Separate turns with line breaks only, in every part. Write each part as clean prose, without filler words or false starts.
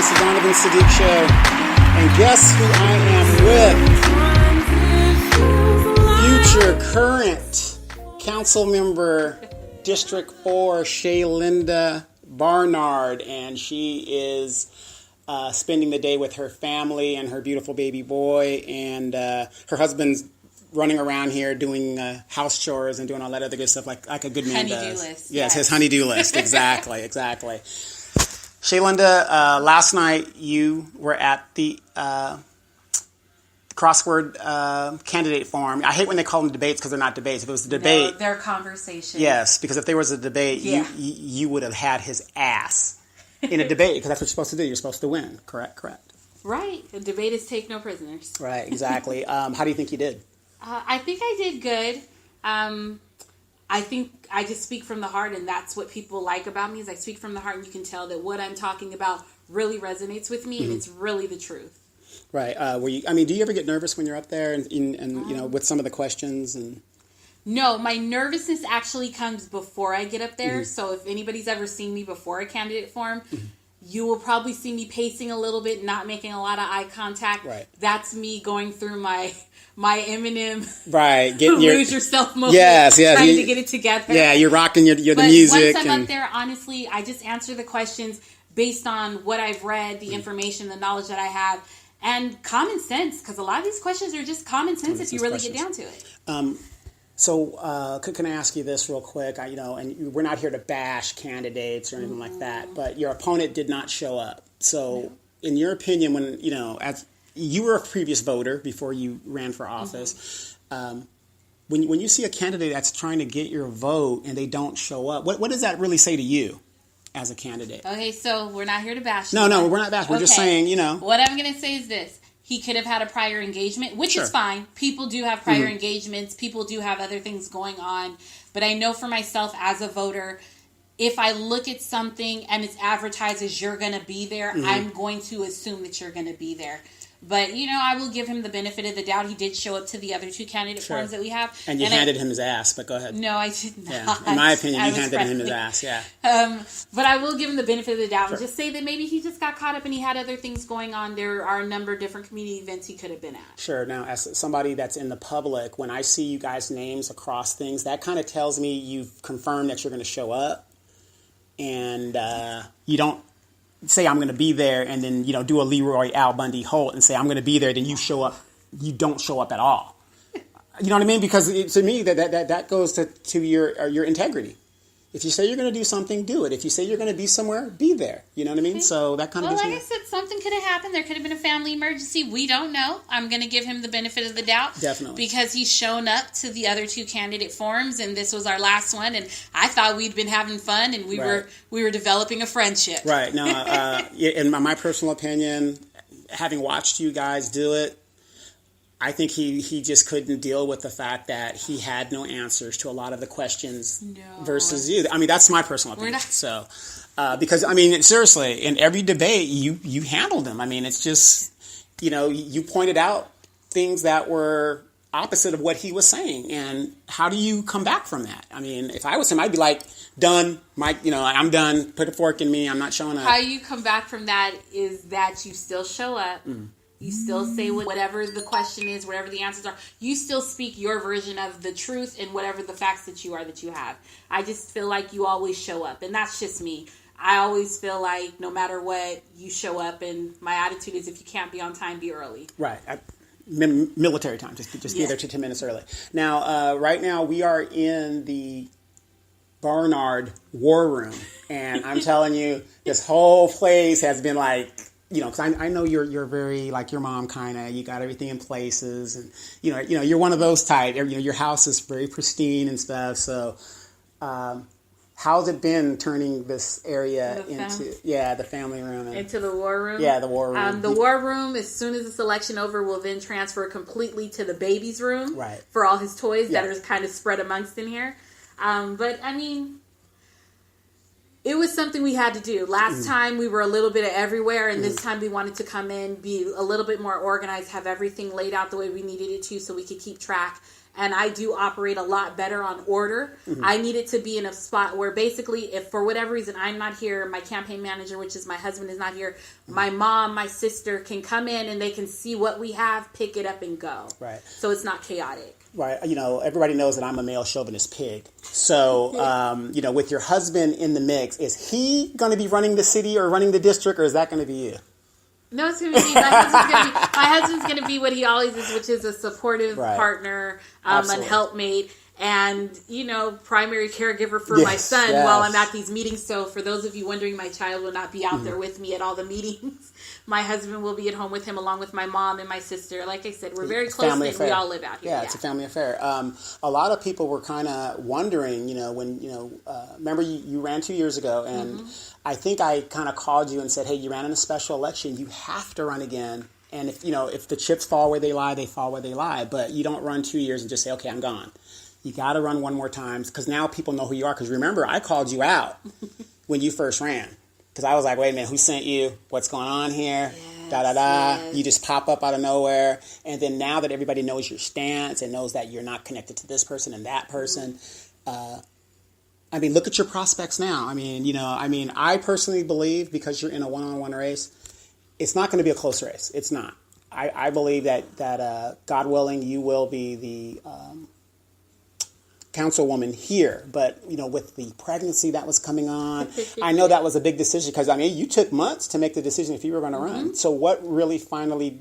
It's the Donovan Sadiq Show. And guess who I am with? Future current council member, District 4, Cheylynda Barnard. And she is spending the day with her family and her beautiful baby boy. And her husband's running around here doing house chores and doing all that other good stuff like a good man does.
Honey-do list.
Yes, his honey-do list. Exactly. Cheylynda, last night you were at the crossword candidate forum. I hate when they call them debates because they're not debates. If it was a debate...
No, they're conversations.
Yes, because if there was a debate, you would have had his ass in a debate because that's what you're supposed to do. You're supposed to win. Correct.
Right. A debate is take no prisoners.
Right, exactly. How do you think you did?
I think I did good. I think I just speak from the heart, and that's what people like about me is I speak from the heart, and you can tell that what I'm talking about really resonates with me, and it's really the truth. Right.
Do you ever get nervous when you're up there and you know, with some of the questions? And
no, my nervousness actually comes before I get up there. So if anybody's ever seen me before a candidate forum, you will probably see me pacing a little bit, not making a lot of eye contact.
Right.
That's me going through my Eminem,
right?
Lose yourself moment.
Yes,
trying to get it together.
Yeah, you're rocking the music.
Once I'm up there, honestly, I just answer the questions based on what I've read, the information, the knowledge that I have, and common sense. Because a lot of these questions are just common sense if you really get down to it.
So, can I ask you this real quick? And we're not here to bash candidates or anything like that, but your opponent did not show up. So, in your opinion, when as you were a previous voter before you ran for office. When you see a candidate that's trying to get your vote and they don't show up, what does that really say to you as a candidate?
Okay, so we're not here to bash.
No, we're not bashing. We're just saying,
What I'm going to say is this. He could have had a prior engagement, which is fine. People do have prior engagements. People do have other things going on. But I know for myself as a voter, if I look at something and it's advertised as you're going to be there, I'm going to assume that you're going to be there. But, I will give him the benefit of the doubt. He did show up to the other two candidate forums that we have.
And you handed him his ass, but go ahead.
No, I did not.
Yeah. In my opinion, you handed him his ass, yeah.
But I will give him the benefit of the doubt and just say that maybe he just got caught up and he had other things going on. There are a number of different community events he could have been at.
Sure. Now, as somebody that's in the public, when I see you guys' names across things, that kind of tells me you've confirmed that you're going to show up. And you don't say I'm going to be there and then, do a Leroy Al Bundy Holt and say I'm going to be there, then you show up. You don't show up at all. You know what I mean? Because to me, that goes to your integrity. If you say you're going to do something, do it. If you say you're going to be somewhere, be there. You know what I mean? So that kind of
I said, something could have happened. There could have been a family emergency. We don't know. I'm going to give him the benefit of the doubt.
Definitely.
Because he's shown up to the other two candidate forums, and this was our last one, and I thought we'd been having fun, and we were developing a friendship.
Right. Now, in my personal opinion, having watched you guys do it, I think he just couldn't deal with the fact that he had no answers to a lot of the questions versus you. I mean, that's my personal opinion. So, because, seriously, in every debate, you handled them. I mean, it's just, you pointed out things that were opposite of what he was saying. And how do you come back from that? I mean, if I was him, I'd be like, done. Mike, I'm done. Put a fork in me. I'm not showing up.
How you come back from that is that you still show up. You still say whatever the question is, whatever the answers are. You still speak your version of the truth and whatever the facts that you have. I just feel like you always show up. And that's just me. I always feel like no matter what, you show up. And my attitude is if you can't be on time, be early.
Right. Military time. Just be there 10 minutes early. Now, right now, we are in the Barnard war room. And I'm telling you, this whole place has been like... because I know you're very like your mom kind of. You got everything in places, and you're one of those type. Your house is very pristine and stuff. So, how's it been turning this area into the family room
into the war room?
Yeah, the war room.
The war room, as soon as this election over, will then transfer completely to the baby's room,
right,
for all his toys that are kind of spread amongst in here. But I mean. It was something we had to do. Last time we were a little bit of everywhere, and this time we wanted to come in, be a little bit more organized, have everything laid out the way we needed it to so we could keep track and I do operate a lot better on order. I need it to be in a spot where basically, if for whatever reason I'm not here, my campaign manager, which is my husband, is not here, my mom, my sister can come in and they can see what we have, pick it up and go.
Right.
So it's not chaotic.
Right. Everybody knows that I'm a male chauvinist pig. So, with your husband in the mix, is he going to be running the city or running the district, or is that going to be you?
No, it's going to be, my husband's going to be what he always is, which is a supportive partner, and helpmate, and, primary caregiver for my son while I'm at these meetings. So for those of you wondering, my child will not be out there with me at all the meetings. My husband will be at home with him along with my mom and my sister. Like I said, we're very close knit. We all live out here.
Yeah, it's a family affair. A lot of people were kind of wondering, remember you ran 2 years ago, and I think I kind of called you and said, hey, you ran in a special election. You have to run again. And if the chips fall where they lie, they fall where they lie. But you don't run 2 years and just say, okay, I'm gone. You got to run one more time, because now people know who you are. Because remember, I called you out when you first ran. Because I was like, wait a minute, who sent you? What's going on here? Yes, Yes. You just pop up out of nowhere. And then now that everybody knows your stance and knows that you're not connected to this person and that person, look at your prospects now. I personally believe, because you're in a one-on-one race, it's not going to be a close race. It's not. I believe that God willing, you will be the councilwoman here, but with the pregnancy that was coming on, I know that was a big decision, because you took months to make the decision if you were going to run. So what really finally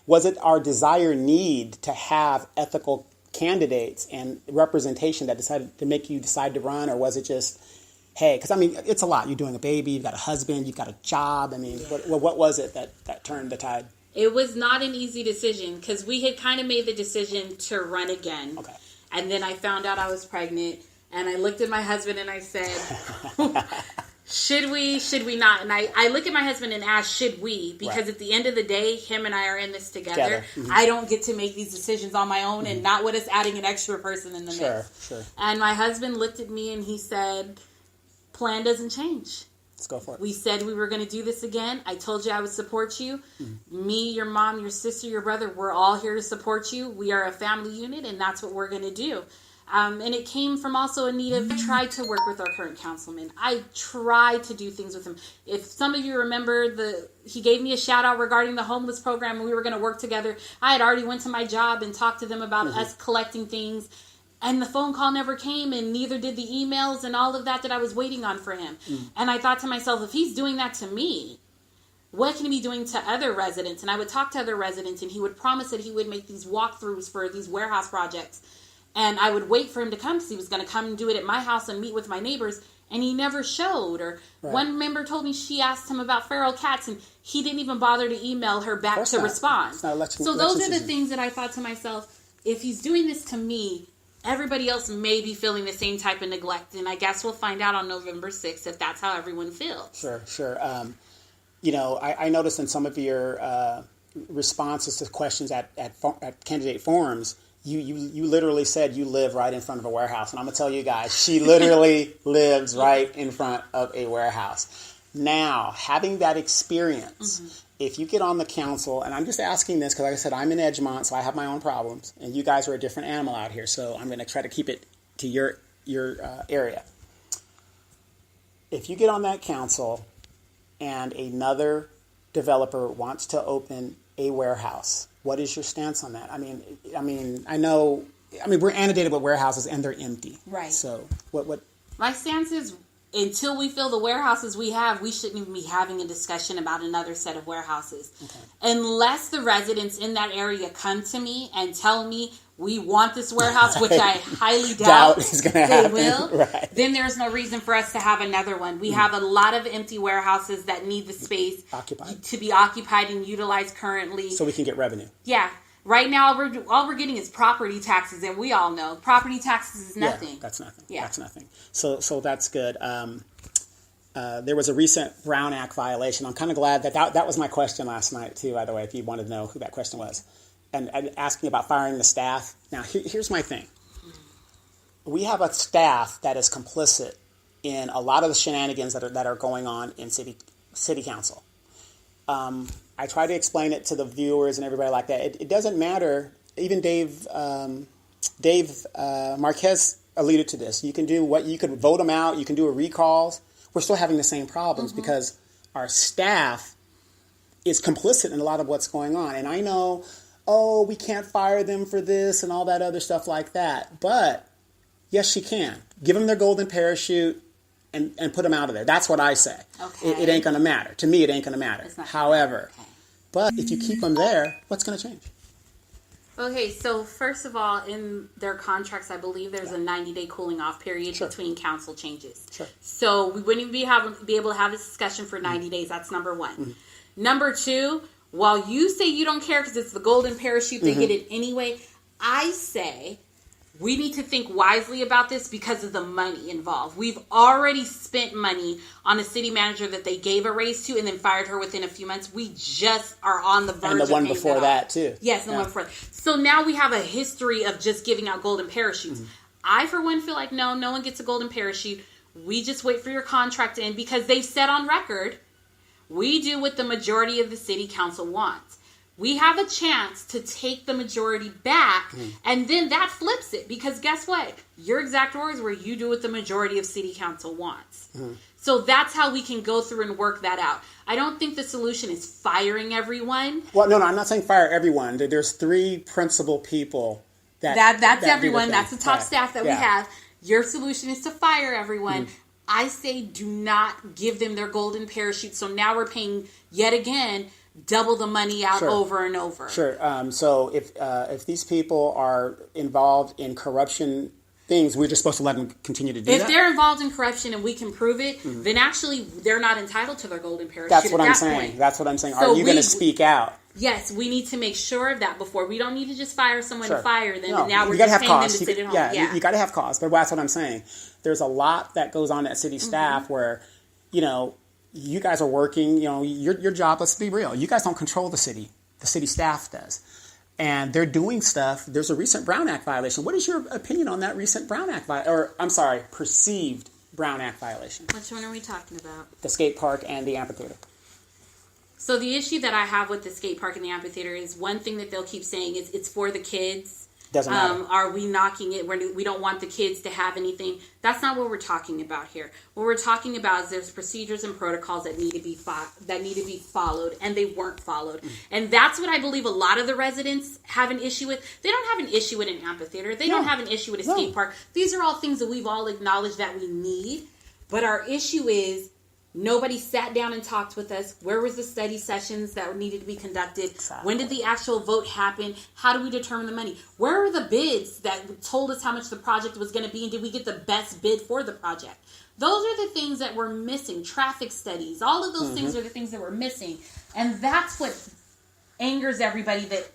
was it? Our desire need to have ethical candidates and representation that decided to make you decide to run, or was it just, hey, because it's a lot. You're doing a baby, you've got a husband, you've got a job. What was it that turned the tide?
It was not an easy decision, because we had kind of made the decision to run again.
Okay.
And then I found out I was pregnant, and I looked at my husband and I said, should we not? And I look at my husband and ask, should we? Because at the end of the day, him and I are in this together. I don't get to make these decisions on my own, and not with us adding an extra person in the mix. Sure. And my husband looked at me and he said, plan doesn't change.
Let's go for it.
We said we were going to do this again. I told you I would support you. Me, your mom, your sister, your brother, we're all here to support you. We are a family unit, and that's what we're going to do. And it came from also a need of, I tried to work with our current councilman. I tried to do things with him. If some of you remember, he gave me a shout out regarding the homeless program, and we were going to work together. I had already went to my job and talked to them about us collecting things. And the phone call never came, and neither did the emails and all of that I was waiting on for him. And I thought to myself, if he's doing that to me, what can he be doing to other residents? And I would talk to other residents, and he would promise that he would make these walkthroughs for these warehouse projects. And I would wait for him to come, because he was going to come and do it at my house and meet with my neighbors. And he never showed. Or one member told me she asked him about feral cats, and he didn't even bother to email her back to respond. So those are the things that I thought to myself, if he's doing this to me, everybody else may be feeling the same type of neglect, and I guess we'll find out on November 6th if that's how everyone feels.
Sure. I noticed in some of your responses to questions at candidate forums, you literally said you live right in front of a warehouse, and I'm going to tell you guys, she literally lives right in front of a warehouse. Now, having that experience, if you get on the council, and I'm just asking this because, like I said, I'm in Edgemont, so I have my own problems, and you guys are a different animal out here, so I'm going to try to keep it to your area. If you get on that council and another developer wants to open a warehouse, what is your stance on that? I know we're inundated with warehouses and they're empty.
Right.
So what?
My stance is, until we fill the warehouses we have, we shouldn't even be having a discussion about another set of warehouses. Okay. Unless the residents in that area come to me and tell me we want this warehouse, which I highly doubt they will, then there's no reason for us to have another one. We have a lot of empty warehouses that need the space to be occupied and utilized currently.
So we can get revenue.
Yeah. Right now, all we're getting is property taxes, and we all know property taxes is nothing.
Yeah, that's nothing. Yeah. That's nothing. So that's good. There was a recent Brown Act violation. I'm kind of glad that was my question last night, too, by the way, if you wanted to know who that question was. And asking about firing the staff. Now, here's my thing. We have a staff that is complicit in a lot of the shenanigans that are going on in city council. I try to explain it to the viewers and everybody like that. It doesn't matter. Even Dave Dave Marquez alluded to this. You could vote them out. You can do a recalls. We're still having the same problems because our staff is complicit in a lot of what's going on. And I know, we can't fire them for this and all that other stuff like that. But yes, she can. Give them their golden parachute and put them out of there. That's what I say. Okay. It ain't going to matter. To me, it ain't going to matter. However, but if you keep them there, what's going to change?
Okay, so first of all, in their contracts, I believe there's a 90-day cooling off period between council changes. Sure. So we wouldn't be able to have this discussion for 90 days. That's number one. Number two, while you say you don't care because it's the golden parachute, they get it anyway, I say we need to think wisely about this because of the money involved. We've already spent money on a city manager that they gave a raise to and then fired her within a few months. We just are on the verge of
And the one before that, too.
Yes, the one before that. So now we have a history of just giving out golden parachutes. I, for one, feel like, no one gets a golden parachute. We just wait for your contract to end because they've said on record, we do what the majority of the city council wants. We have a chance to take the majority back, and then that flips it. Because guess what? Your exact words were you do what the majority of city council wants. So that's how we can go through and work that out. I don't think the solution is firing everyone.
Well, no, I'm not saying fire everyone. There's 3 principal people
that's everyone. That's the top staff that we have. Your solution is to fire everyone. I say do not give them their golden parachute. So now we're paying yet again double the money out over and over. Sure.
So if these people are involved in corruption things, we're just supposed to let them continue to do that?
If they're involved in corruption and we can prove it, then actually they're not entitled to their golden parachute.
That's what I'm saying. That's what I'm saying. So are you going to speak out?
Yes, we need to make sure of that before. We don't need to just fire someone to fire them, and now we're just paying them to sit at home.
Yeah, you got to have cause. But that's what I'm saying. There's a lot that goes on at city staff where, you guys are working, your job, let's be real. You guys don't control the city. The city staff does. And they're doing stuff. There's a recent Brown Act violation. What is your opinion on that recent Brown Act perceived Brown Act violation?
Which one are we talking about?
The skate park and the amphitheater.
So the issue that I have with the skate park and the amphitheater is one thing that they'll keep saying is it's for the kids.
Doesn't matter.
Are we knocking it? We don't want the kids to have anything. That's not what we're talking about here. What we're talking about is there's procedures and protocols that need to be followed, and they weren't followed. And that's what I believe a lot of the residents have an issue with. They don't have an issue with an amphitheater. They don't have an issue with a skate park. These are all things that we've all acknowledged that we need. But our issue is nobody sat down and talked with us. Where was the study sessions that needed to be conducted? Exactly. When did the actual vote happen? How do we determine the money? Where were the bids that told us how much the project was going to be? And did we get the best bid for the project? Those are the things that we're missing. Traffic studies. All of those things are the things that we're missing. And that's what angers everybody, that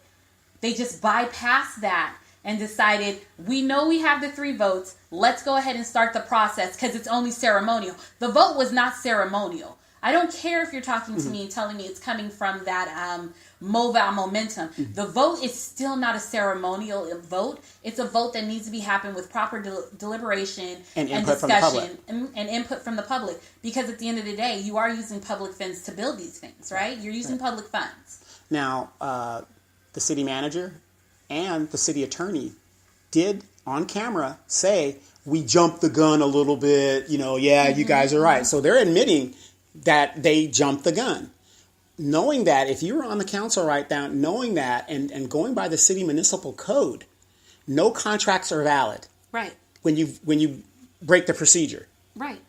they just bypassed that and decided, we know we have the 3 votes. Let's go ahead and start the process because it's only ceremonial. The vote was not ceremonial. I don't care if you're talking to me and telling me it's coming from that mobile momentum. The vote is still not a ceremonial vote. It's a vote that needs to be happening with proper deliberation and discussion and input from the public. Because at the end of the day, you are using public funds to build these things, right? You're using public funds.
Now, the city manager and the city attorney did on camera say, we jumped the gun a little bit, you guys are right. So they're admitting that they jumped the gun. Knowing that, if you were on the council right now, knowing that and going by the city municipal code, no contracts are valid.
Right.
When you break the procedure.
Right.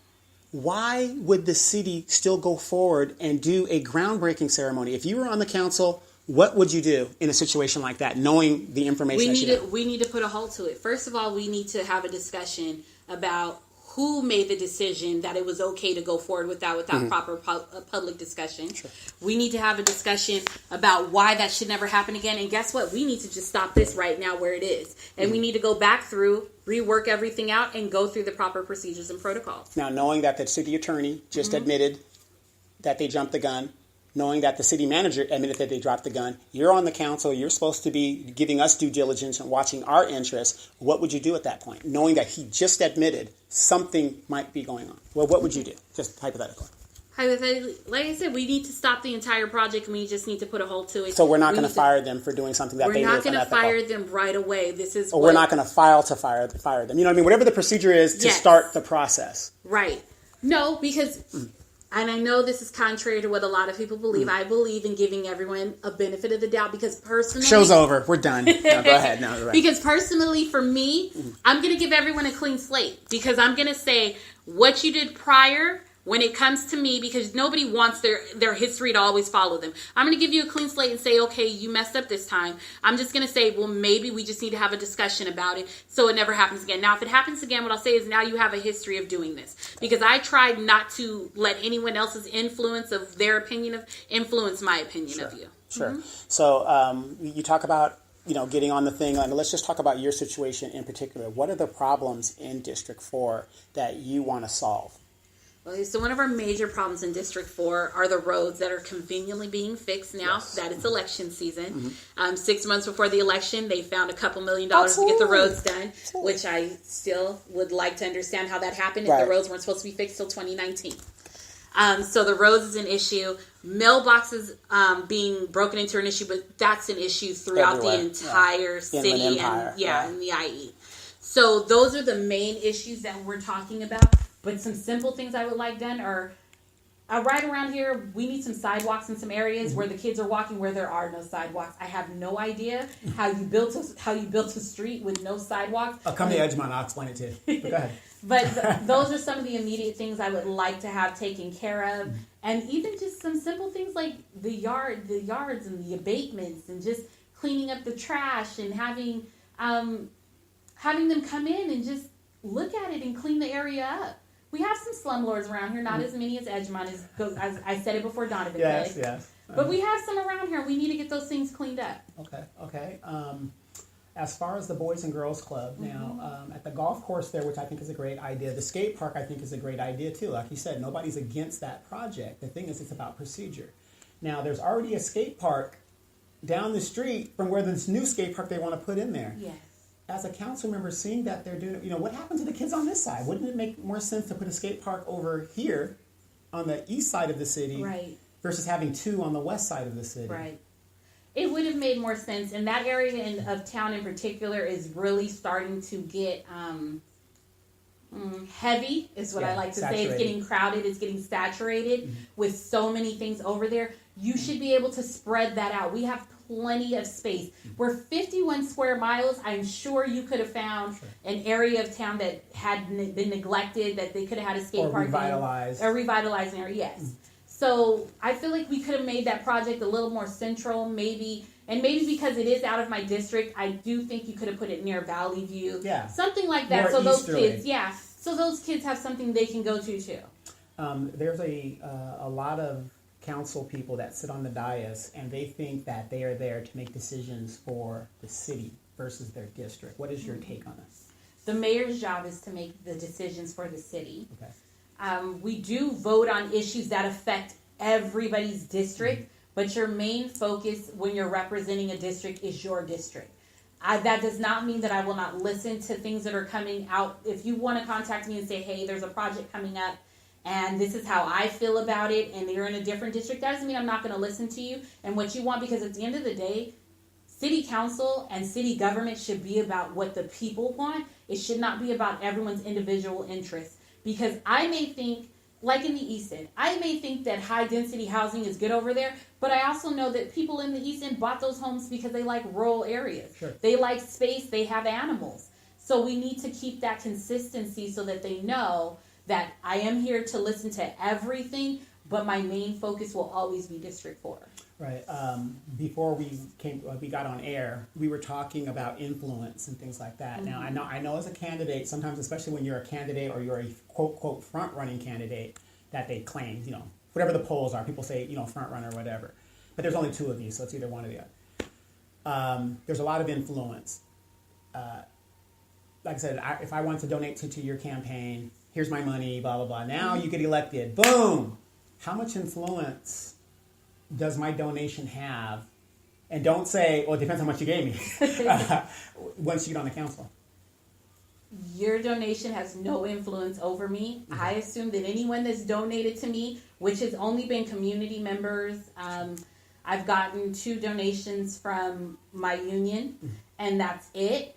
Why would the city still go forward and do a groundbreaking ceremony? If you were on the council, what would you do in a situation like that, knowing the information
we need to put a halt to it. First of all, we need to have a discussion about who made the decision that it was okay to go forward without proper public discussion. Sure. We need to have a discussion about why that should never happen again. And guess what? We need to just stop this right now where it is. And we need to go back through, rework everything out, and go through the proper procedures and protocols.
Now, knowing that the city attorney just admitted that they jumped the gun, knowing that the city manager admitted that they dropped the gun, you're on the council, you're supposed to be giving us due diligence and watching our interests. What would you do at that point? Knowing that he just admitted something might be going on. Well, what would you do? Just hypothetically.
hypothetically, like I said, we need to stop the entire project and we just need to put a halt to it.
So we're not going to fire them for doing something that they do.
We're not going to fire them right away.
Or we're not going to file to fire them. You know what I mean? Whatever the procedure is to start the process.
Right. No, because, and I know this is contrary to what a lot of people believe. I believe in giving everyone a benefit of the doubt because personally...
Show's over. We're done. No, go ahead. No, right.
Because personally, for me, I'm going to give everyone a clean slate because I'm going to say what you did prior... When it comes to me, because nobody wants their history to always follow them. I'm going to give you a clean slate and say, okay, you messed up this time. I'm just going to say, well, maybe we just need to have a discussion about it so it never happens again. Now, if it happens again, what I'll say is now you have a history of doing this. Because I tried not to let anyone else's influence of their opinion influence my opinion of you.
Sure. Mm-hmm. So you talk about, getting on the thing. And let's just talk about your situation in particular. What are the problems in District 4 that you want to solve?
Okay, so one of our major problems in District 4 are the roads that are conveniently being fixed now that it's election season. 6 months before the election, they found a couple $1 million to get the roads done, which I still would like to understand how that happened if the roads weren't supposed to be fixed till 2019. So the roads is an issue. Mailboxes being broken into an issue, but that's an issue throughout the entire city and in the IE. So those are the main issues that we're talking about. But some simple things I would like done are right around here, we need some sidewalks in some areas where the kids are walking where there are no sidewalks. I have no idea how you built a street with no sidewalks.
I'll come to Edgemont, I'll explain it to you. But go ahead.
But those are some of the immediate things I would like to have taken care of. And even just some simple things like the yards and the abatements and just cleaning up the trash and having them come in and just look at it and clean the area up. We have some slumlords around here, not as many as Edgemont, as I said it before Donovan did. Yes. But we have some around here. We need to get those things cleaned up.
Okay. As far as the Boys and Girls Club, now, at the golf course there, which I think is a great idea, the skate park I think is a great idea too. Like you said, nobody's against that project. The thing is, it's about procedure. Now, there's already a skate park down the street from where this new skate park they want to put in there.
Yes.
As a council member, seeing that they're doing, what happened to the kids on this side? Wouldn't it make more sense to put a skate park over here on the east side of the city versus having two on the west side of the city?
Right. It would have made more sense. And that area of town in particular is really starting to get heavy, is what I like to say. It's getting crowded. It's getting saturated with so many things over there. You should be able to spread that out. We have plenty of space. We're 51 square miles. I'm sure you could have found an area of town that had been neglected, that they could have had a skate park
revitalized.
Or revitalized area, yes. So I feel like we could have made that project a little more central, maybe because it is out of my district, I do think you could have put it near Valley View. Yeah. Something like that. More so those kids, so those kids have something they can go to too.
There's a lot of council people that sit on the dais and they think that they are there to make decisions for the city versus their district. What is your take on this?
The mayor's job is to make the decisions for the city. Okay. We do vote on issues that affect everybody's district, but your main focus when you're representing a district is your district. That does not mean that I will not listen to things that are coming out. If you want to contact me and say, hey, there's a project coming up, and this is how I feel about it, and you're in a different district, that doesn't mean I'm not going to listen to you and what you want, because at the end of the day, city council and city government should be about what the people want. It should not be about everyone's individual interests. Because I may think, like in the East End, I may think that high-density housing is good over there, but I also know that people in the East End bought those homes because they like rural areas. Sure. They like space, they have animals. So we need to keep that consistency so that they know that I am here to listen to everything, but my main focus will always be District 4.
Right. Before we got on air, we were talking about influence and things like that. Now, I know as a candidate, sometimes, especially when you're a candidate or you're a quote front running candidate, that they claim, whatever the polls are, people say, front runner or whatever. But there's only two of you, so it's either one or the other. There's a lot of influence. Like I said, if I want to donate to your campaign, here's my money, blah, blah, blah. Now you get elected. Boom! How much influence does my donation have? And don't say, well, it depends how much you gave me once you get on the council.
Your donation has no influence over me. I assume that anyone that's donated to me which has only been community members. I've gotten 2 donations from my union, and that's it.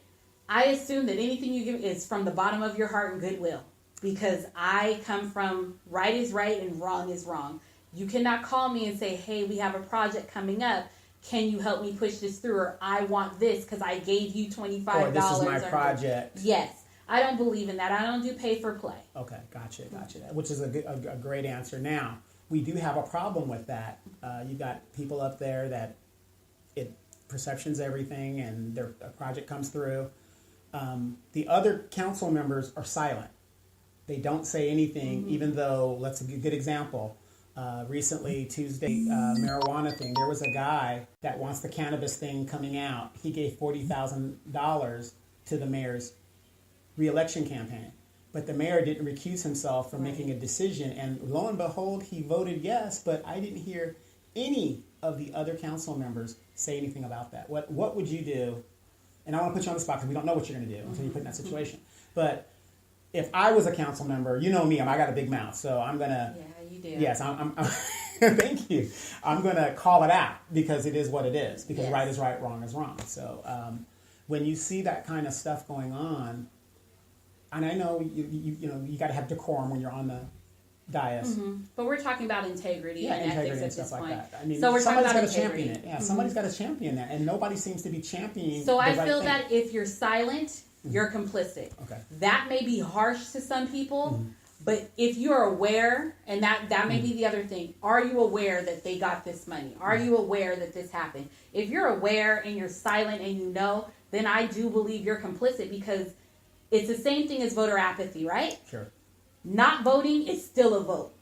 I assume that anything you give is from the bottom of your heart and goodwill, because I come from right is right and wrong is wrong. You cannot call me and say, hey, we have a project coming up. Can you help me push this through? Or I want this because I gave you $25.
Or this is my project.
Yes. I don't believe in that. I don't do pay for play.
Okay, gotcha. Which is a great answer. Now, we do have a problem with that. You got people up there that perception's everything, and a project comes through. The other council members are silent. They don't say anything, even though, let's a good example. Recently, Tuesday, marijuana thing, there was a guy that wants the cannabis thing coming out. He gave $40,000 to the mayor's re-election campaign. But the mayor didn't recuse himself from making a decision. And lo and behold, he voted yes, but I didn't hear any of the other council members say anything about that. What would you do? And I want to put you on the spot because we don't know what you're going to do until you put in that situation. But if I was a council member, you know me, I got a big mouth, so I'm going to...
Yeah, you do.
Yes, I'm thank you. I'm going to call it out because it is what it is. Because right is right, wrong is wrong. So when you see that kind of stuff going on, and I know you got to have decorum when you're on the dais.
But we're talking about integrity and ethics at this point.
Like that. I mean,
so we're
somebody's
talking
got
about
to champion it. Yeah, somebody's got to champion that, and nobody seems to be championing.
So I
the right
feel
thing.
that if you're silent, you're complicit.
Okay.
That may be harsh to some people, but if you're aware, and that may be the other thing, are you aware that they got this money? Are you aware that this happened? If you're aware and you're silent and you know, then I do believe you're complicit, because it's the same thing as voter apathy, right?
Sure.
Not voting is still a vote.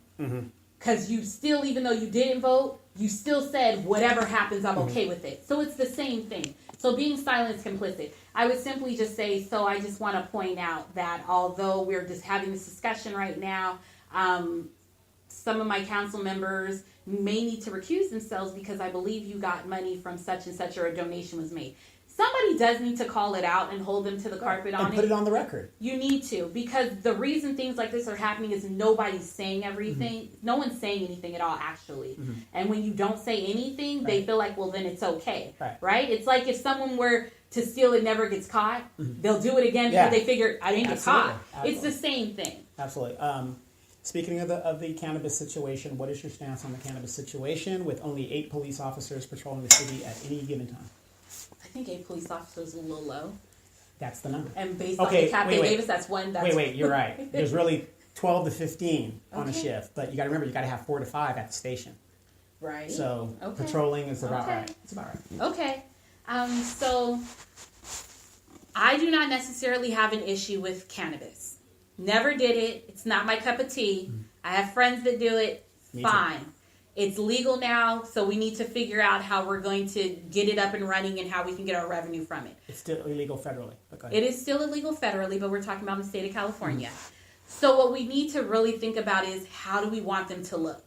Because you still, even though you didn't vote, you still said, whatever happens, I'm okay with it. So it's the same thing. So being silent is complicit. I would simply just say, so I just want to point out that although we're just having this discussion right now, some of my council members may need to recuse themselves because I believe you got money from such and such, or a donation was made. Somebody does need to call it out and hold them to the carpet on it.
And put it on the record.
You need to, because the reason things like this are happening is nobody's saying everything. No one's saying anything at all, actually. And when you don't say anything, they feel like, well, then it's okay. Right? It's like if someone were to steal and never gets caught, they'll do it again because they figure, I didn't get caught. It's the same thing.
Absolutely. Speaking of the cannabis situation, what is your stance on the cannabis situation with only 8 police officers patrolling the city at any given time?
I think 8 police officers is a little low.
That's the number.
And based on the cap they gave us, that's one.
Wait, you're right. There's really 12 to 15 on a shift, but you got to remember, you got to have 4 to 5 at the station.
Right.
So patrolling is about right. It's about right.
Okay. So I do not necessarily have an issue with cannabis. Never did it. It's not my cup of tea. I have friends that do it. Fine. Too. It's legal now, so we need to figure out how we're going to get it up and running and how we can get our revenue from it.
It's still illegal federally.
It is still illegal federally, but we're talking about in the state of California. So what we need to really think about is, how do we want them to look?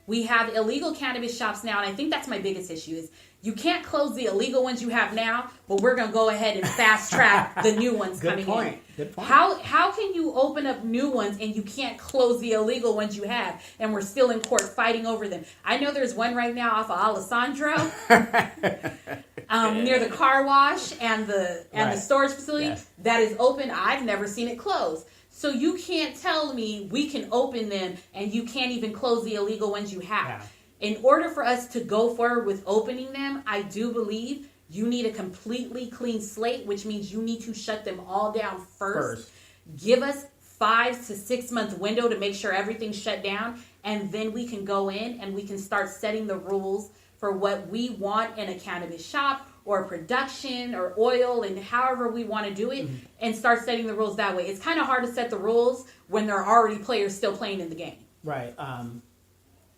We have illegal cannabis shops now, and I think that's my biggest issue is you can't close the illegal ones you have now, but we're going to go ahead and fast track the new ones coming in.
Good point.
How can you open up new ones and you can't close the illegal ones you have, and we're still in court fighting over them? I know there's one right now off of Alessandro near the car wash and the storage facility that is open. I've never seen it close. So you can't tell me we can open them and you can't even close the illegal ones you have. Yeah. In order for us to go forward with opening them, I do believe you need a completely clean slate, which means you need to shut them all down first. Give us 5 to 6 month window to make sure everything's shut down, and then we can go in and we can start setting the rules for what we want in a cannabis shop or production or oil, and however we want to do it, and start setting the rules that way. It's kind of hard to set the rules when there are already players still playing in the game.
Right.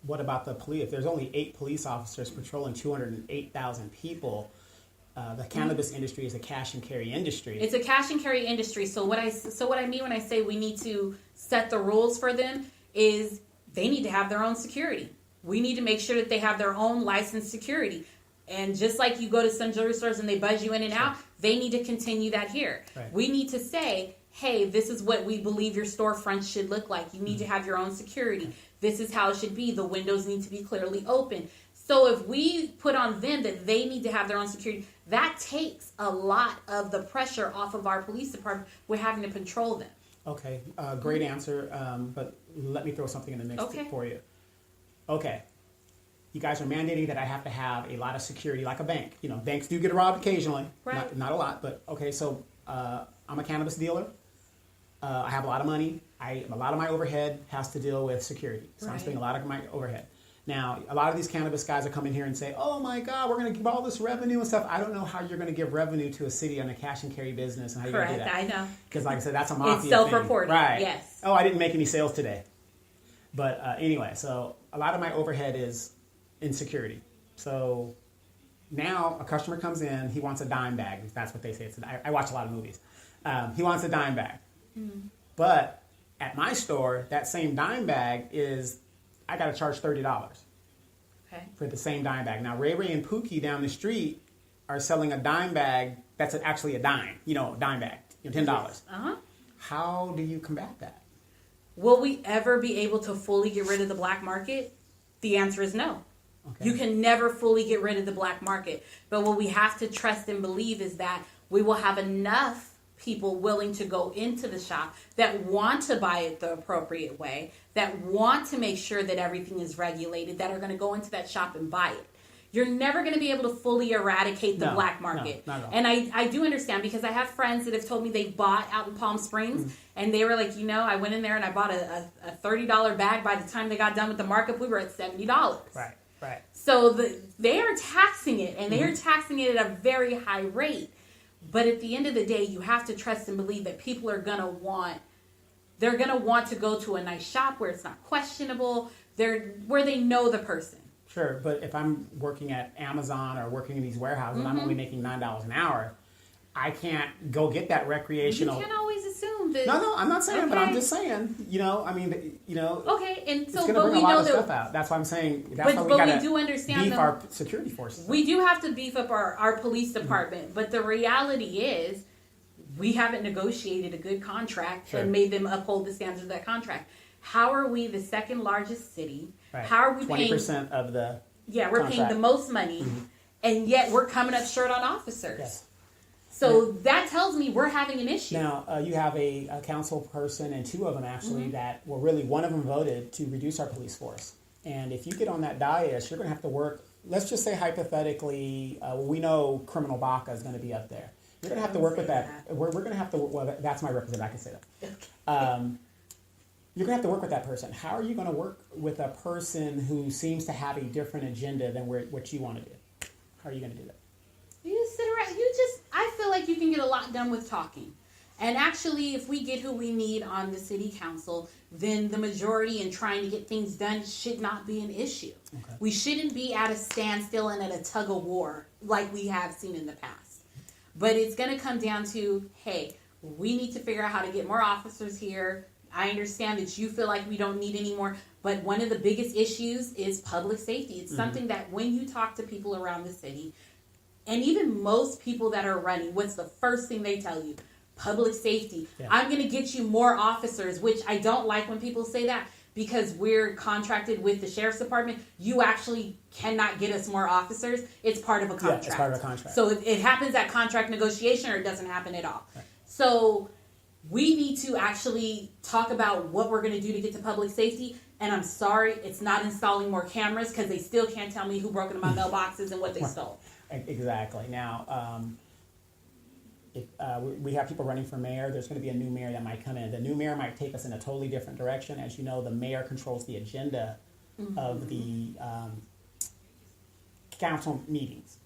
What about the police? If there's only 8 police officers patrolling 208,000 people, the cannabis industry is a cash and carry industry.
It's a cash and carry industry. So what I mean when I say we need to set the rules for them is they need to have their own security. We need to make sure that they have their own licensed security. And just like you go to some jewelry stores and they buzz you in and out, they need to continue that here. Right. We need to say, hey, this is what we believe your storefront should look like. You need to have your own security. This is how it should be. The windows need to be clearly open. So if we put on them that they need to have their own security, that takes a lot of the pressure off of our police department. We're having to control them.
Okay, great answer, but let me throw something in the mix for you. Okay, you guys are mandating that I have to have a lot of security like a bank. You know, banks do get robbed occasionally,
right.
not a lot, but okay, so I'm a cannabis dealer. I have a lot of money. A lot of my overhead has to deal with security, so I'm spending a lot of my overhead. Now, a lot of these cannabis guys are coming here and say, oh my God, we're going to give all this revenue and stuff. I don't know how you're going to give revenue to a city on a cash and carry business and how you're going to do that.
I know.
Because like I said, that's a mafia
It's self-reported,
thing. Right.
yes.
Oh, I didn't make any sales today. But anyway, so a lot of my overhead is in security. So now a customer comes in, he wants a dime bag. That's what they say. I watch a lot of movies. He wants a dime bag. Mm-hmm. But at my store, that same dime bag I got to charge $30 for the same dime bag. Now, Ray Ray and Pookie down the street are selling a dime bag that's actually a dime, dime bag, $10.
Uh-huh.
How do you combat that?
Will we ever be able to fully get rid of the black market? The answer is no. Okay. You can never fully get rid of the black market. But what we have to trust and believe is that we will have enough people willing to go into the shop that want to buy it the appropriate way, that want to make sure that everything is regulated, that are going to go into that shop and buy it. You're never going to be able to fully eradicate the black market. No, not at all. And I do understand, because I have friends that have told me they bought out in Palm Springs, and they were like, I went in there and I bought a $30 bag. By the time they got done with the markup, we were at $70.
Right.
So they are taxing it, and they are taxing it at a very high rate. But at the end of the day, you have to trust and believe that people are going to want to go to a nice shop where it's not questionable, where they know the person.
Sure, but if I'm working at Amazon or working in these warehouses, I'm only making $9 an hour, I can't go get that recreational.
You can't always assume that.
No, I'm not saying, but I'm just saying,
Okay, and
it's
so,
going to bring a lot of stuff out. That's why I'm saying, that's why we got to beef our security forces.
We do have to beef up our police department, but the reality is, we haven't negotiated a good contract and made them uphold the standards of that contract. How are we the second largest city?
Right.
How are we
20% of the
we're paying the most money, and yet we're coming up short on officers.
Yes.
So that tells me we're having an issue.
Now, you have a council person, and two of them actually, one of them voted to reduce our police force. And if you get on that dais, you're going to have to work, let's just say hypothetically, we know Criminal Baca is going to be up there. You're going to have to work with that. We're going to have to, that's my representative, I can say that. You're going to have to work with that person. How are you going to work with a person who seems to have a different agenda than what you want to do? How are you going to do that?
You just sit around. I feel like you can get a lot done with talking. And actually, if we get who we need on the city council, then the majority in trying to get things done should not be an issue. Okay. We shouldn't be at a standstill and at a tug of war like we have seen in the past. But it's going to come down to, hey, we need to figure out how to get more officers here. I understand that you feel like we don't need any more, but one of the biggest issues is public safety. It's something that when you talk to people around the city, and even most people that are running, what's the first thing they tell you? Public safety. Yeah. I'm going to get you more officers, which I don't like when people say that, because we're contracted with the sheriff's department. You actually cannot get us more officers. It's part of a contract.
Yeah, it's part of a contract.
So it happens at contract negotiation, or it doesn't happen at all. Right. So we need to actually talk about what we're going to do to get to public safety. And I'm sorry, it's not installing more cameras, because they still can't tell me who broke into my mailboxes and what they stole.
Exactly. Now, we have people running for mayor. There's going to be a new mayor that might come in. The new mayor might take us in a totally different direction. As you know, the mayor controls the agenda of the council meetings.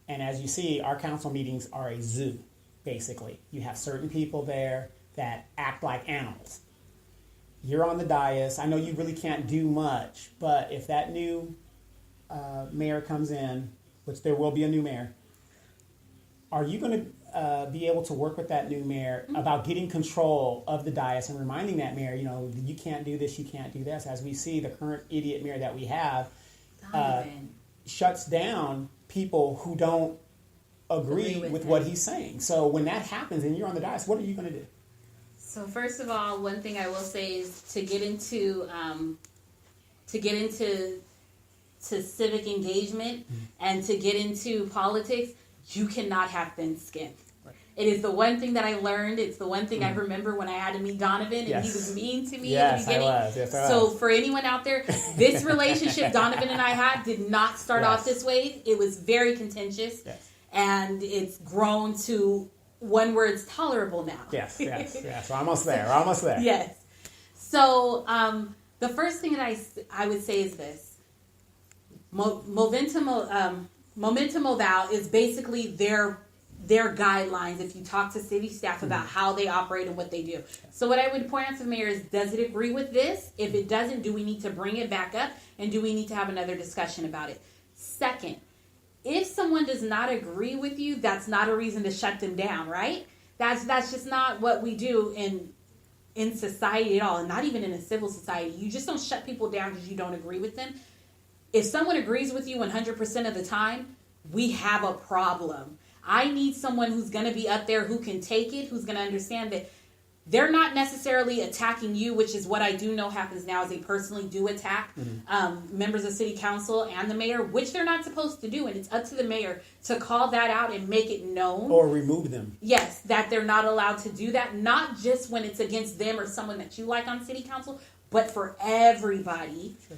And as you see, our council meetings are a zoo, basically. You have certain people there that act like animals. You're on the dais. I know you really can't do much, but if that new mayor comes in, which there will be a new mayor, are you going to be able to work with that new mayor about getting control of the dais and reminding that mayor, you can't do this, you can't do this? As we see, the current idiot mayor that we have shuts down people who don't agree with what he's saying. So when that happens and you're on the dais, what are you going to do?
So first of all, one thing I will say is to get into to get into civic engagement and to get into politics, you cannot have thin skin. It is the one thing that I learned. It's the one thing I remember when I had to meet Donovan, and he was mean to me in the beginning.
I was. Yes, I was.
So for anyone out there, this relationship Donovan and I had did not start off this way. It was very contentious, and it's grown to one where it's tolerable now.
Yes. We're almost there.
Yes. So the first thing that I would say is this. Momentum Oval is basically their guidelines if you talk to city staff about how they operate and what they do. So what I would point out to the mayor is, does it agree with this? If it doesn't, do we need to bring it back up? And do we need to have another discussion about it? Second, if someone does not agree with you, that's not a reason to shut them down, right? That's just not what we do in society at all, and not even in a civil society. You just don't shut people down because you don't agree with them. If someone agrees with you 100% of the time, we have a problem. I need someone who's going to be up there who can take it, who's going to understand that they're not necessarily attacking you, which is what I do know happens now, is they personally do attack members of city council and the mayor, which they're not supposed to do. And it's up to the mayor to call that out and make it known.
Or remove them.
Yes, that they're not allowed to do that, not just when it's against them or someone that you like on city council, but for everybody. Sure.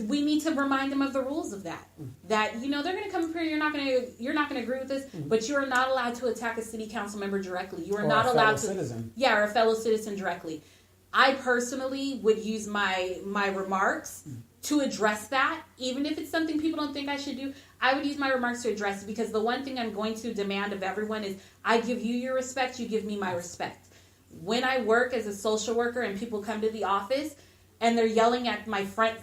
We need to remind them of the rules of that. That, they're going to come up here, you're not going to agree with this, but you are not allowed to attack a city council member directly. You are not allowed to. Citizen. Yeah, or a fellow citizen directly. I personally would use my remarks to address that, even if it's something people don't think I should do. I would use my remarks to address it, because the one thing I'm going to demand of everyone is I give you your respect, you give me my respect. When I work as a social worker and people come to the office and they're yelling at my front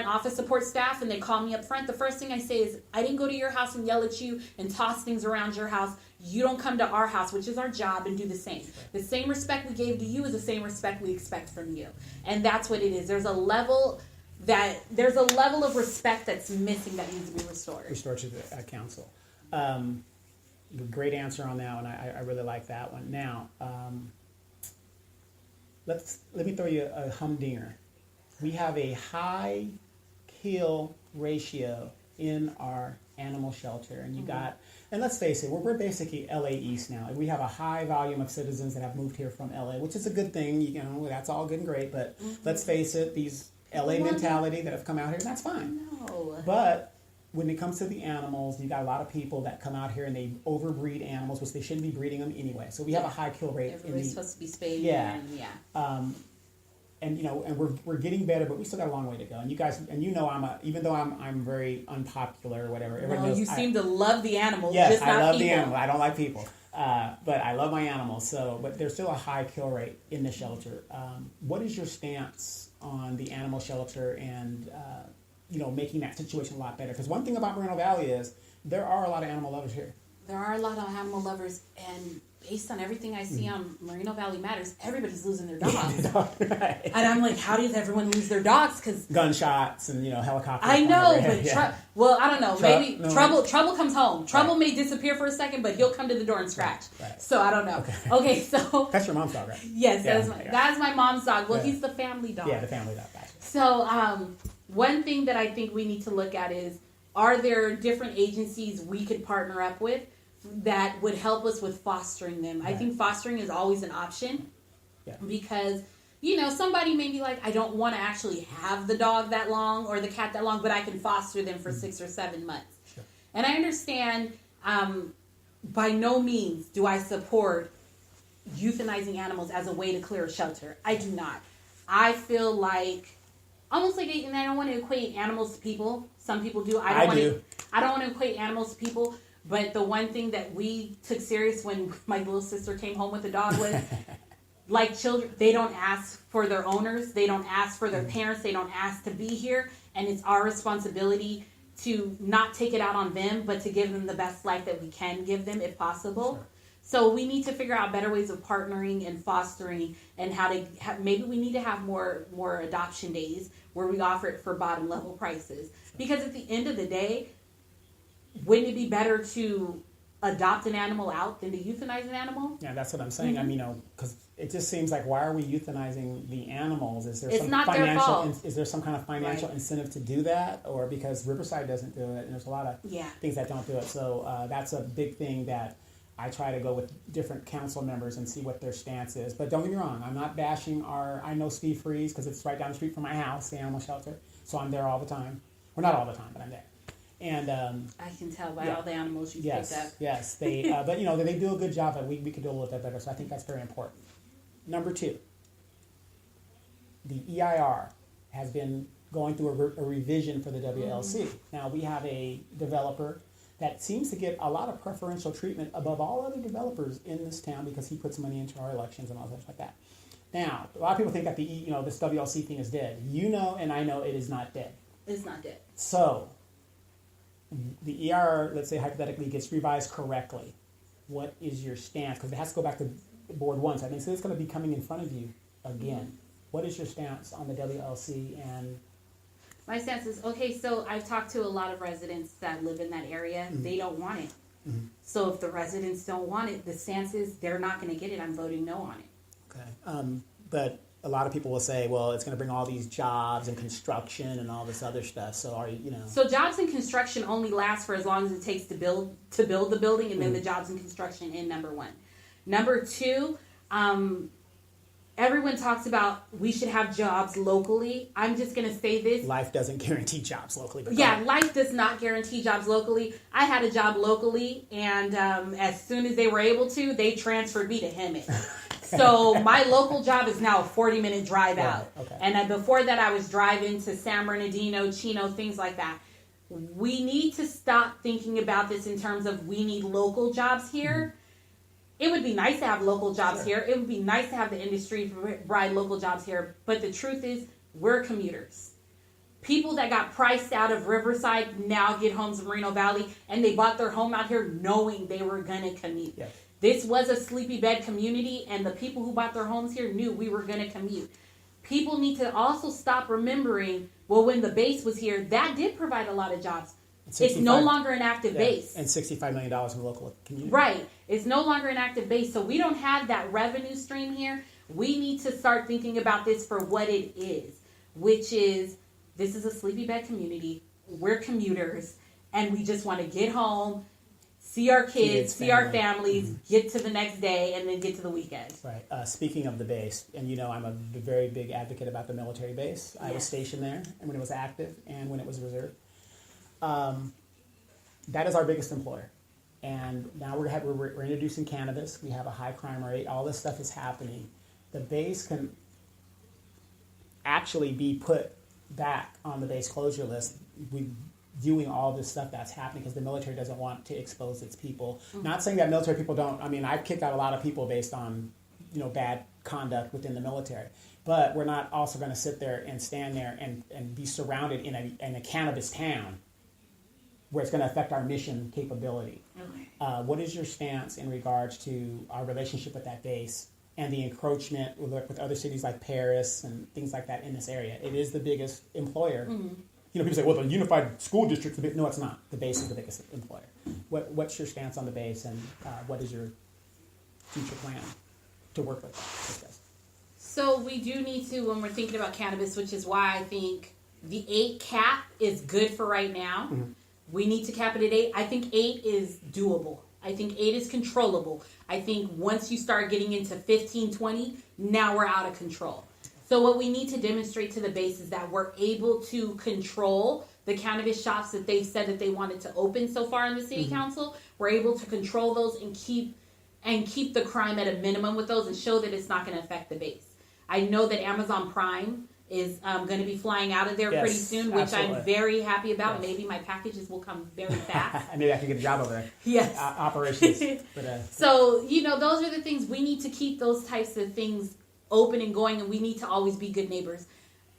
office support staff, and they call me up front, the first thing I say is, I didn't go to your house and yell at you and toss things around your house. You don't come to our house, which is our job, and do the same. The same respect we gave to you is the same respect we expect from you. And that's what it is. There's a level of respect that's missing that needs to be restored.
Restored to the council. Great answer on that one. I really like that one. Now, let me throw you a humdinger. We have a high kill ratio in our animal shelter, and and let's face it, we're basically LA East now. We have a high volume of citizens that have moved here from LA, which is a good thing. That's all good and great, but let's face it, these LA mentality that have come out here, and that's fine.
No.
But when it comes to the animals, you got a lot of people that come out here and they overbreed animals, which they shouldn't be breeding them anyway. So we have a high kill rate.
Everybody's supposed to be spayed.
And we're getting better, but we still got a long way to go. And you guys, even though I'm very unpopular or whatever. Everyone knows,
you seem to love the animals.
Yes,
just
I love
people.
the animals. I don't like people, but I love my animals. But there's still a high kill rate in the shelter. What is your stance on the animal shelter and making that situation a lot better? Because one thing about Moreno Valley is there are a lot of animal lovers here.
There are a lot of animal lovers, and based on everything I see on Moreno Valley Matters, everybody's losing their dogs.
Right.
And I'm like, how does everyone lose their dogs? Because
gunshots and helicopters.
I know, but well, I don't know. Maybe
no.
Trouble comes home. Trouble may disappear for a second, but he'll come to the door and scratch.
Right.
So I don't know. Okay, so
that's your mom's dog, right?
Yes, that is my mom's dog. Well, he's the family dog.
Yeah, the family dog. Gotcha.
So one thing that I think we need to look at is, are there different agencies we could partner up with that would help us with fostering them? Right. I think fostering is always an option because, somebody may be like, I don't want to actually have the dog that long or the cat that long, but I can foster them for 6 or 7 months. Sure. And I understand, by no means do I support euthanizing animals as a way to clear a shelter. I do not. I feel like, almost like, and I don't want to equate animals to people. Some people do. I don't want to equate animals to people. But the one thing that we took serious when my little sister came home with the dog was, like children, they don't ask for their owners. They don't ask for their parents. They don't ask to be here. And it's our responsibility to not take it out on them, but to give them the best life that we can give them if possible. Sure. So we need to figure out better ways of partnering and fostering, and how to maybe we need to have more adoption days where we offer it for bottom level prices. Because at the end of the day, wouldn't it be better to adopt an animal out than to euthanize an animal.
Yeah, that's what I'm saying. I mean, because it just seems like, why are we euthanizing the animals? Is there
It's
some
not their
financial?
fault.
Is there some kind of financial incentive to do that, or because Riverside doesn't do it, and there's a lot of things that don't do it. So that's a big thing that I try to go with different council members and see what their stance is. But don't get me wrong, I'm not bashing I know Steve Freeze because it's right down the street from my house, the animal shelter. So I'm there all the time. Well, not all the time, but I'm there. And
I can tell by all the animals you picked up.
Yes, they. But they do a good job. But we could do a little bit better. So I think that's very important. Number 2, the EIR has been going through a revision for the WLC. Now we have a developer that seems to get a lot of preferential treatment above all other developers in this town because he puts money into our elections and all stuff like that. Now, a lot of people think that this WLC thing is dead. And I know it is not dead.
It's not dead.
So, the ER, let's say hypothetically, gets revised correctly. What is your stance? Because it has to go back to board 1. So that means it's going to be coming in front of you again. What is your stance on the WLC? And
my stance is, okay, so I've talked to a lot of residents that live in that area. They don't want it. So if the residents don't want it, the stance is they're not going to get it. I'm voting no on it.
Okay. But a lot of people will say, well, it's going to bring all these jobs and construction and all this other stuff. So
So jobs and construction only last for as long as it takes to build the building, and then the jobs and construction in number 1. Number 2, everyone talks about we should have jobs locally. I'm just going to say this.
Life doesn't guarantee jobs locally. But
life does not guarantee jobs locally. I had a job locally, and as soon as they were able to, they transferred me to Hemet. So my local job is now a 40-minute drive out.
Okay.
And before that, I was driving to San Bernardino, Chino, things like that. We need to stop thinking about this in terms of we need local jobs here. It would be nice to have local jobs here. It would be nice to have the industry provide local jobs here. But the truth is, we're commuters. People that got priced out of Riverside now get homes in Moreno Valley, and they bought their home out here knowing they were going to commute.
Yes.
This was a sleepy bed community, and the people who bought their homes here knew we were going to commute. People need to also stop remembering, well, when the base was here, that did provide a lot of jobs. It's no longer an active base.
And $65 million in the local community.
Right. It's no longer an active base. So we don't have that revenue stream here. We need to start thinking about this for what it is, which is this is a sleepy bed community. We're commuters, and we just want to get home, see our kids, see our families, get to the next day, and then get to the weekend.
Right. Speaking of the base, and I'm a very big advocate about the military base. I was stationed there, and when it was active and when it was reserved. That is our biggest employer. And now we're introducing cannabis. We have a high crime rate. All this stuff is happening. The base can actually be put back on the base closure list. Doing all this stuff that's happening because the military doesn't want to expose its people. Not saying that military people don't. I mean, I've kicked out a lot of people based on, bad conduct within the military. But we're not also going to sit there and stand there and be surrounded in a cannabis town where it's going to affect our mission capability. Okay. What is your stance in regards to our relationship with that base and the encroachment with other cities like Paris and things like that in this area? It is the biggest employer. People say, well, the unified school district's the big. No, it's not. The base is the biggest employer. What's your stance on the base, and what is your future plan to work with this?
So we do need to, when we're thinking about cannabis, which is why I think the 8 cap is good for right now. We need to cap it at 8. I think 8 is doable. I think 8 is controllable. I think once you start getting into 15, 20, now we're out of control. So what we need to demonstrate to the base is that we're able to control the cannabis shops that they've said that they wanted to open so far in the city council. We're able to control those and keep the crime at a minimum with those and show that it's not going to affect the base. I know that Amazon Prime is going to be flying out of there pretty soon, which I'm very happy about. Maybe my packages will come very fast.
Maybe I can get a job over there.
Yes.
Operations.
So, those are the things. We need to keep those types of things open and going, and we need to always be good neighbors.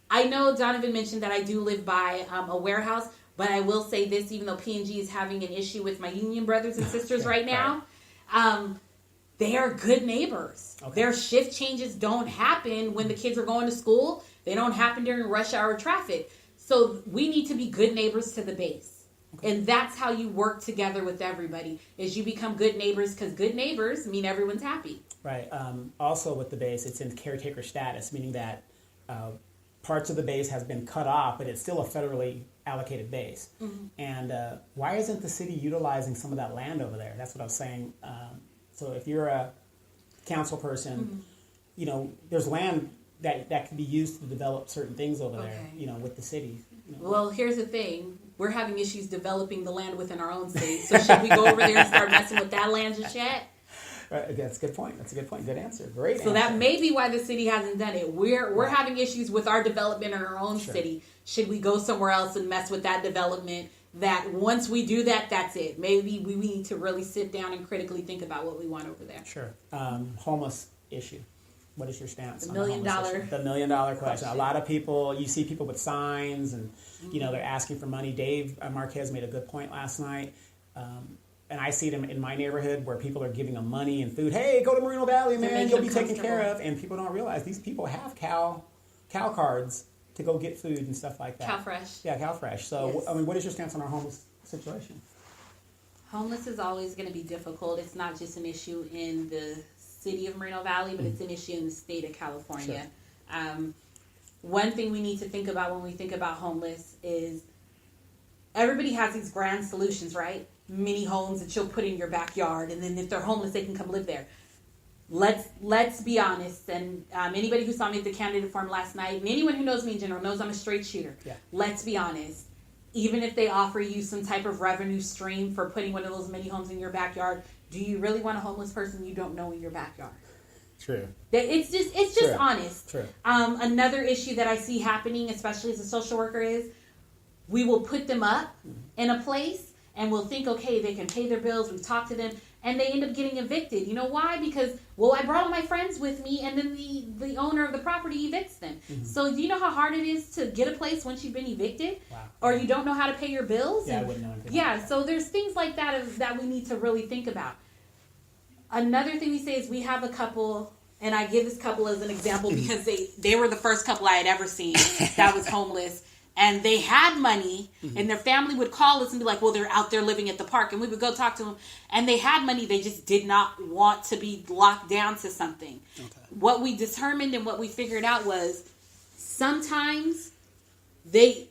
I know Donovan mentioned that I do live by a warehouse, but I will say this, even though P&G is having an issue with my union brothers and sisters right now, they are good neighbors. Okay. Their shift changes don't happen when the kids are going to school. They don't happen during rush hour traffic. So we need to be good neighbors to the base. And that's how you work together with everybody, is you become good neighbors, because good neighbors mean everyone's happy.
Right. Also with the base, it's in caretaker status, meaning that parts of the base has been cut off, but it's still a federally allocated base. Mm-hmm. And why isn't the city utilizing some of that land over there? That's what I was saying. So if you're a council person, there's land that can be used to develop certain things over there, with the city.
Well, here's the thing. We're having issues developing the land within our own state. So should we go over there and start messing with that land just yet?
Right, that's a good point. Good answer. Great answer.
So that may be why the city hasn't done it. We're having issues with our development in our own city. Should we go somewhere else and mess with that development? That once we do that, that's it. Maybe we need to really sit down and critically think about what we want over there.
Sure. Homeless issue. What is your stance on
the $1 million
issue? The $1 million question. A lot of people, you see people with signs and, they're asking for money. Dave Marquez made a good point last night. And I see them in my neighborhood where people are giving them money and food. Hey, go to Moreno Valley, man. You'll be taken care of. And people don't realize these people have cow cards to go get food and stuff like that.
CalFresh.
Yeah, CalFresh. So,
yes.
What is your stance on our homeless situation?
Homeless is always going to be difficult. It's not just an issue in the city of Moreno Valley, but it's an issue in the state of California. Sure. One thing we need to think about when we think about homeless is everybody has these grand solutions, right? Mini homes that you'll put in your backyard, and then if they're homeless, they can come live there. Let's be honest, and anybody who saw me at the candidate forum last night, and anyone who knows me in general knows I'm a straight shooter. Yeah. Let's be honest. Even if they offer you some type of revenue stream for putting one of those mini homes in your backyard, do you really want a homeless person you don't know in your backyard?
True.
It's just honest.
True.
Another issue that I see happening, especially as a social worker, is we will put them up in a place and we'll think, okay, they can pay their bills. We've talked to them, and they end up getting evicted. You know why? Because, I brought all my friends with me, and then the owner of the property evicts them. Mm-hmm. So do you know how hard it is to get a place once you've been evicted? Wow. Or you don't know how to pay your bills?
Yeah, I wouldn't know anything.
Yeah, so there's things like that we need to really think about. Another thing we say is we have a couple, and I give this couple as an example because they were the first couple I had ever seen that was homeless. And they had money, and their family would call us and be like, well, they're out there living at the park. And we would go talk to them. And they had money. They just did not want to be locked down to something. Okay. What we determined and what we figured out was sometimes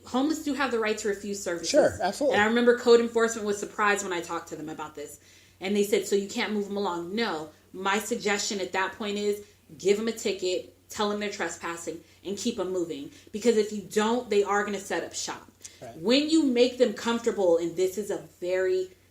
homeless do have the right to refuse services.
Sure, absolutely.
And I remember code enforcement was surprised when I talked to them about this. And they said, so you can't move them along. No. My suggestion at that point is give them a ticket, tell them they're trespassing, and keep them moving. Because if you don't, they are going to set up shop. Right. When you make them comfortable, and this is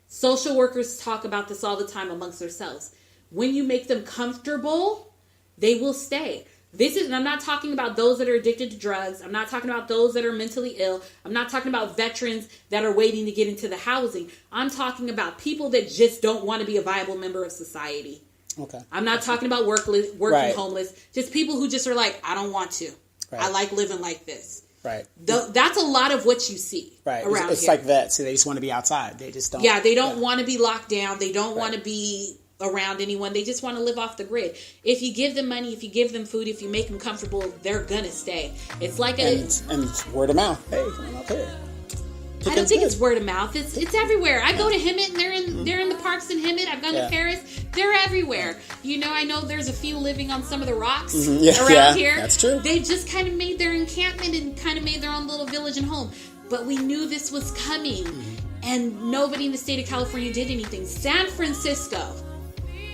social workers talk about this all the time amongst themselves. When you make them comfortable, they will stay. And I'm not talking about those that are addicted to drugs. I'm not talking about those that are mentally ill. I'm not talking about veterans that are waiting to get into the housing. I'm talking about people that just don't want to be a viable member of society.
Okay.
I'm not talking about working homeless. Just people who just are like, I don't want to. Right. I like living like this.
Right.
That's a lot of what you see around
it's
here.
like vets. They just want to be outside. They just don't.
Yeah, they don't want to be locked down. They don't want to be around anyone. They just want to live off the grid. If you give them money, if you give them food, if you make them comfortable, they're going to stay. It's like
and word of mouth. Hey, come on up here.
I don't think it's word of mouth. It's everywhere. I go to Hemet, and they're in the parks in Hemet. I've gone to Paris. They're everywhere. I know there's a few living on some of the rocks around here.
That's true.
They just kind of made their encampment and kind of made their own little village and home. But we knew this was coming, and nobody in the state of California did anything. San Francisco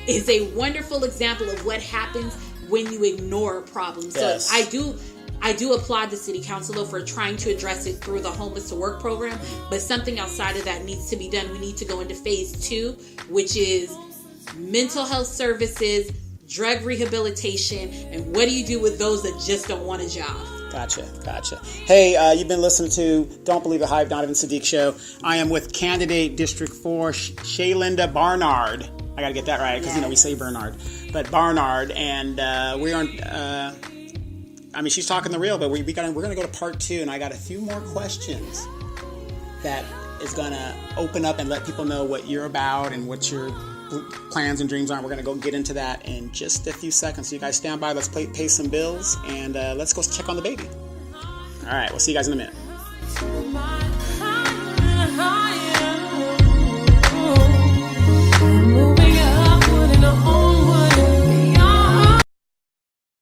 is a wonderful example of what happens when you ignore problems.
Yes.
So I do applaud the city council, though, for trying to address it through the Homeless to Work program, but something outside of that needs to be done. We need to go into phase 2, which is mental health services, drug rehabilitation, and what do you do with those that just don't want a job?
Gotcha. Hey, you've been listening to Don't Believe the Hype, Donovan Sadiq Show. I am with candidate District 4, Cheylynda Barnard. I got to get that right because, we say Bernard. But Barnard, and we are... she's talking the real, but we're going to go to part 2, and I got a few more questions that is going to open up and let people know what you're about and what your plans and dreams are. We're going to go get into that in just a few seconds. So you guys stand by. Let's pay some bills, and let's go check on the baby. All right, we'll see you guys in a minute.